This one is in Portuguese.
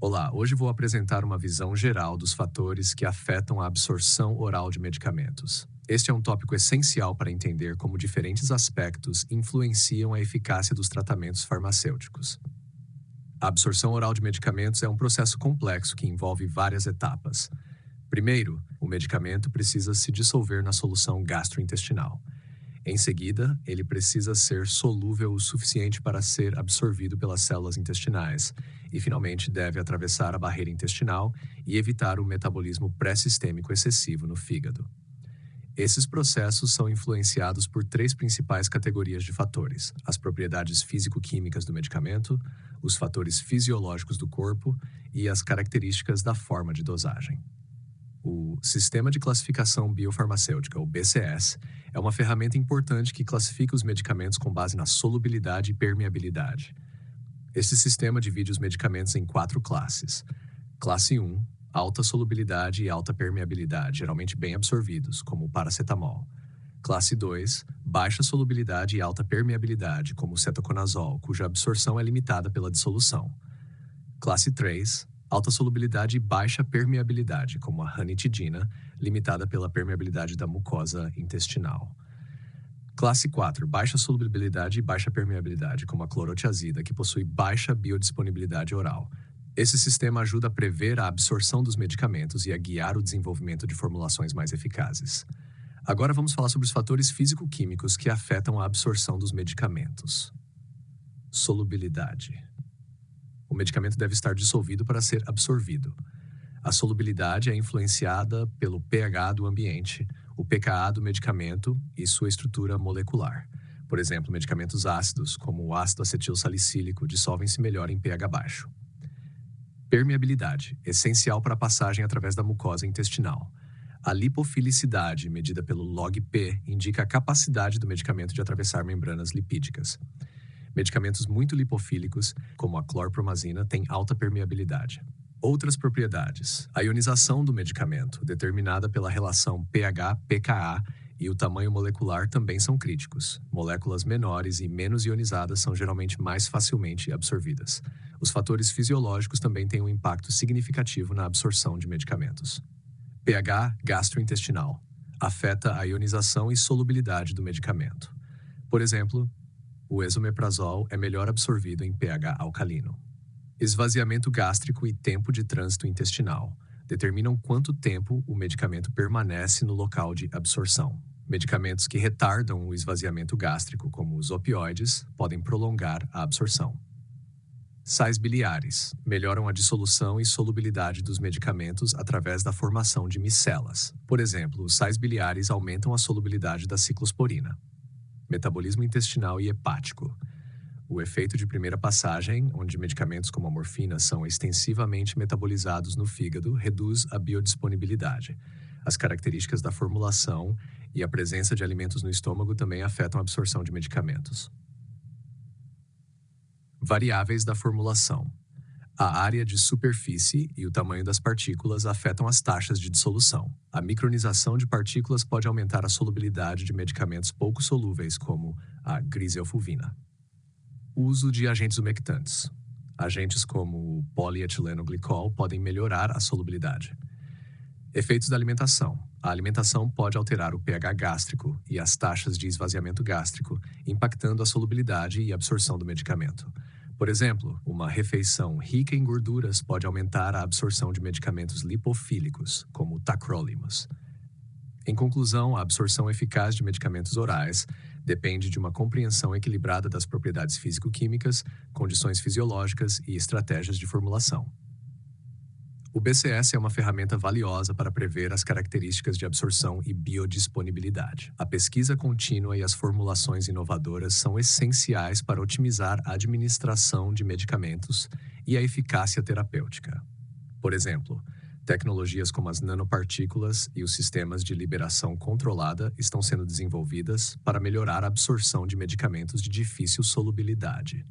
Olá, hoje vou apresentar uma visão geral dos fatores que afetam a absorção oral de medicamentos. Este é um tópico essencial para entender como diferentes aspectos influenciam a eficácia dos tratamentos farmacêuticos. A absorção oral de medicamentos é um processo complexo que envolve várias etapas. Primeiro, o medicamento precisa se dissolver na solução gastrointestinal. Em seguida, ele precisa ser solúvel o suficiente para ser absorvido pelas células intestinais e, finalmente, deve atravessar a barreira intestinal e evitar o metabolismo pré-sistêmico excessivo no fígado. Esses processos são influenciados por três principais categorias de fatores: as propriedades físico-químicas do medicamento, os fatores fisiológicos do corpo e as características da forma de dosagem. O Sistema de Classificação Biofarmacêutica, ou BCS, é uma ferramenta importante que classifica os medicamentos com base na solubilidade e permeabilidade. Este sistema divide os medicamentos em quatro classes. Classe 1, alta solubilidade e alta permeabilidade, geralmente bem absorvidos, como o paracetamol. Classe 2, baixa solubilidade e alta permeabilidade, como o cetoconazol, cuja absorção é limitada pela dissolução. Classe 3, alta solubilidade e baixa permeabilidade, como a ranitidina, limitada pela permeabilidade da mucosa intestinal. Classe 4, baixa solubilidade e baixa permeabilidade, como a clorotiazida, que possui baixa biodisponibilidade oral. Esse sistema ajuda a prever a absorção dos medicamentos e a guiar o desenvolvimento de formulações mais eficazes. Agora vamos falar sobre os fatores físico-químicos que afetam a absorção dos medicamentos. Solubilidade. O medicamento deve estar dissolvido para ser absorvido. A solubilidade é influenciada pelo pH do ambiente, o pKa do medicamento e sua estrutura molecular. Por exemplo, medicamentos ácidos, como o ácido acetil salicílico, dissolvem-se melhor em pH baixo. Permeabilidade, essencial para a passagem através da mucosa intestinal. A lipofilicidade, medida pelo log-P, indica a capacidade do medicamento de atravessar membranas lipídicas. Medicamentos muito lipofílicos, como a clorpromazina, têm alta permeabilidade. Outras propriedades. A ionização do medicamento, determinada pela relação pH-pKa, e o tamanho molecular também são críticos. Moléculas menores e menos ionizadas são geralmente mais facilmente absorvidas. Os fatores fisiológicos também têm um impacto significativo na absorção de medicamentos. pH gastrointestinal. Afeta a ionização e solubilidade do medicamento. Por exemplo, o esomeprazol é melhor absorvido em pH alcalino. Esvaziamento gástrico e tempo de trânsito intestinal determinam quanto tempo o medicamento permanece no local de absorção. Medicamentos que retardam o esvaziamento gástrico, como os opioides, podem prolongar a absorção. Sais biliares melhoram a dissolução e solubilidade dos medicamentos através da formação de micelas. Por exemplo, os sais biliares aumentam a solubilidade da ciclosporina. Metabolismo intestinal e hepático. O efeito de primeira passagem, onde medicamentos como a morfina são extensivamente metabolizados no fígado, reduz a biodisponibilidade. As características da formulação e a presença de alimentos no estômago também afetam a absorção de medicamentos. Variáveis da formulação. A área de superfície e o tamanho das partículas afetam as taxas de dissolução. A micronização de partículas pode aumentar a solubilidade de medicamentos pouco solúveis, como a griselfulvina. Uso de agentes umectantes. Agentes como o polietilenoglicol podem melhorar a solubilidade. Efeitos da alimentação. A alimentação pode alterar o pH gástrico e as taxas de esvaziamento gástrico, impactando a solubilidade e absorção do medicamento. Por exemplo, uma refeição rica em gorduras pode aumentar a absorção de medicamentos lipofílicos, como o tacrolimus. Em conclusão, a absorção eficaz de medicamentos orais depende de uma compreensão equilibrada das propriedades físico-químicas, condições fisiológicas e estratégias de formulação. O BCS é uma ferramenta valiosa para prever as características de absorção e biodisponibilidade. A pesquisa contínua e as formulações inovadoras são essenciais para otimizar a administração de medicamentos e a eficácia terapêutica. Por exemplo, tecnologias como as nanopartículas e os sistemas de liberação controlada estão sendo desenvolvidas para melhorar a absorção de medicamentos de difícil solubilidade.